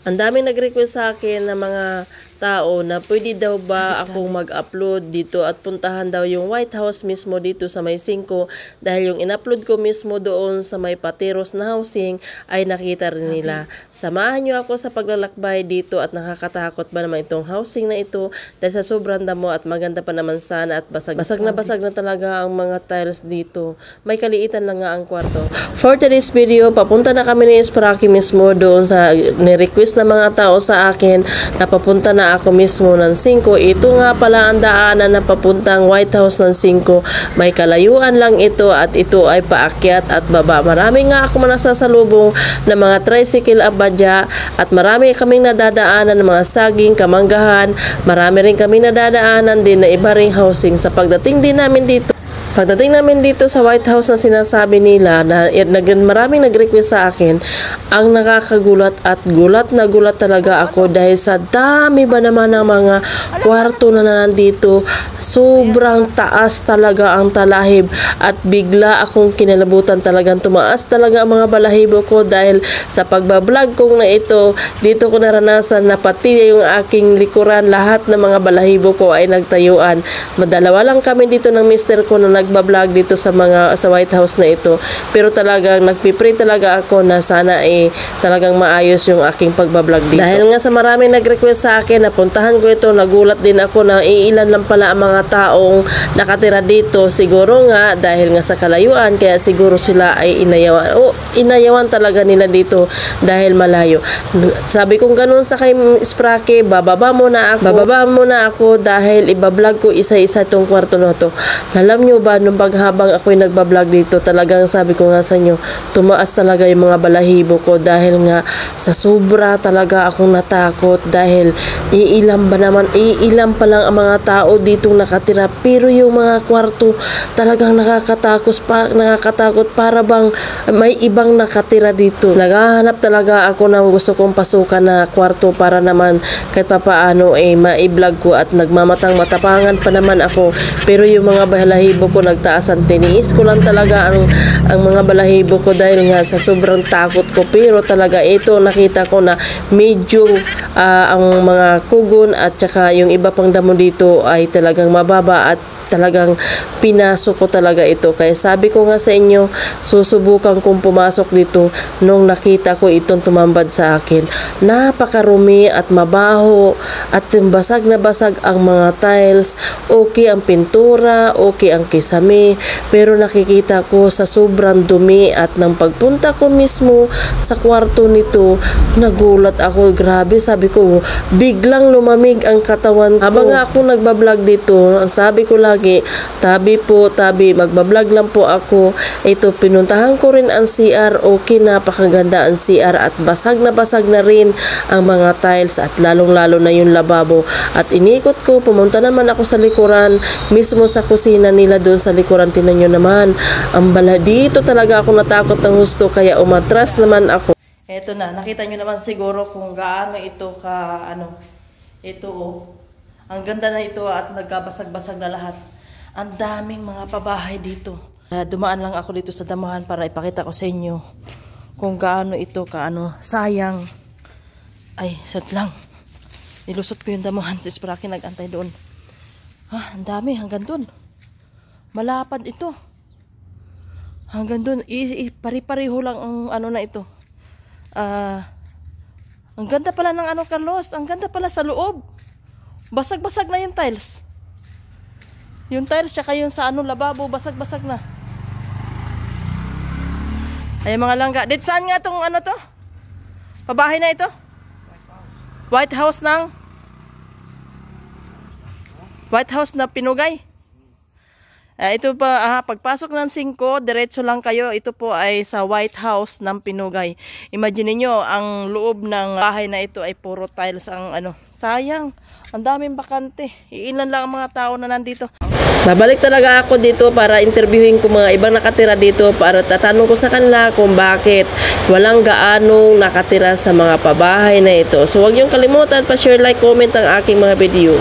Ang daming nag-request sa akin na mga tao na pwede daw ba akong mag-upload dito at puntahan daw yung White House mismo dito sa may 5 dahil yung in-upload ko mismo doon sa may Pateros na housing ay nakita rin nila. Samahan nyo ako sa paglalakbay dito at nakakatakot ba naman itong housing na ito dahil sa sobrang damo at maganda pa naman sana at basag na talaga ang mga tiles dito. May kaliitan lang nga ang kwarto. For today's video, papunta na kami ni Esparaki mismo doon sa ni-request na mga tao sa akin na papunta na ako mismo ng 5. Ito nga pala ang daanan na papuntang White House ng 5. May kalayuan lang ito at ito ay paakyat at baba. Marami nga ako nasasalubong na mga tricycle abadya at marami kaming nadadaanan ng mga saging, kamanggahan. Marami rin kaming nadadaanan din na iba ring housing. Sa pagdating namin dito sa White House na sinasabi nila na maraming nag-request sa akin, ang nakakagulat at gulat na gulat talaga ako dahil sa dami ba naman ng mga kwarto na nandito. Sobrang taas talaga ang talahib at bigla akong kinalabutan, talagang tumaas talaga ang mga balahibo ko dahil sa pagbablog kong na ito, dito ko naranasan na pati yung aking likuran, lahat ng mga balahibo ko ay nagtayuan. Madalawa lang kami dito ng mister ko na nagbablog dito sa White House na ito, pero talagang nagpipray talaga ako na sana talagang maayos yung aking pagbablog dito. Dahil nga sa maraming nag-request sa akin na puntahan ko ito, nagulat din ako na iilan lang pala ang mga taong nakatira dito. Siguro nga dahil nga sa kalayuan, kaya siguro sila ay inayawan talaga nila dito dahil malayo. Sabi kong ganun sa kay Esparaki, bababa muna ako dahil ibablog ko isa-isa itong kwarto na to. Alam nyo ba, nung habang ako'y nagbablog dito, talagang sabi ko nga sa inyo, tumaas talaga yung mga balahibo ko dahil nga sa sobra talaga akong natakot dahil iilan pa lang ang mga tao ditong nakatira, pero yung mga kwarto talagang nakakatakot para bang may ibang nakatira dito. Naghahanap talaga ako ng gusto kong pasukan na kwarto para naman kahit papaano ma-vlog ko at nagmamatang-matapangan pa naman ako, pero yung mga balahibo ko nagtaasan. Tiniis ko lang talaga ang mga balahibo ko dahil nga sa sobrang takot ko, pero talaga ito nakita ko na medyo ang mga kugon at saka yung iba pang damo dito ay talagang mababa at talagang pinasok ko talaga ito. Kaya sabi ko nga sa inyo, susubukan kong pumasok dito nung nakita ko itong tumambad sa akin. Napakarumi at mabaho at basag na basag ang mga tiles. Okay ang pintura, okay ang kisame, pero nakikita ko sa sobrang dumi at nang pagpunta ko mismo sa kwarto nito, nagulat ako. Grabe, sabi ko, biglang lumamig ang katawan ko. Habang ako nagbablog dito, sabi ko lagi, tabi, magbablog lang po ako. Ito, pinuntahan ko rin ang CR. Okay, napakaganda ang CR at basag na rin ang mga tiles at lalong-lalo na yung lababo. At inikot ko, pumunta naman ako sa likuran, mismo sa kusina nila doon sa likuran. Tingnan nyo naman, ang bala dito talaga ako natakot ng gusto, kaya umatras naman ako. Eto na, nakita nyo naman siguro kung gaano ito ito ang ganda na ito at nagkabasag-basag na lahat. Ang daming mga pabahay dito. Dumaan lang ako dito sa damuhan para ipakita ko sa inyo kung gaano ito sayang. Ay, sad lang. Nilusot ko yung damuhan, si Esparaki nag-antay doon. Ang dami, hanggang doon. Malapad ito. Hanggang doon, pari-pareho lang ang na ito. Ang ganda pala ng Carlos. Ang ganda pala sa loob. Basag-basag na yung tiles. Yung tiles, tsaka yung sa lababo, basag-basag na. Ay, mga langga. Dito saan nga itong to? Pabahay na ito? White House na Pinugay. Ito pa, pagpasok ng 5, diretso lang kayo. Ito po ay sa White House ng Pinugay. Imagine niyo ang loob ng bahay na ito ay puro tiles ang sayang. Ang daming bakante. Iilan lang ang mga tao na nandito. Babalik talaga ako dito para interviewin ko mga ibang nakatira dito para tatanong ko sa kanila kung bakit walang gaanong nakatira sa mga pabahay na ito. So huwag niyong kalimutan pa share, like, comment ang aking mga video.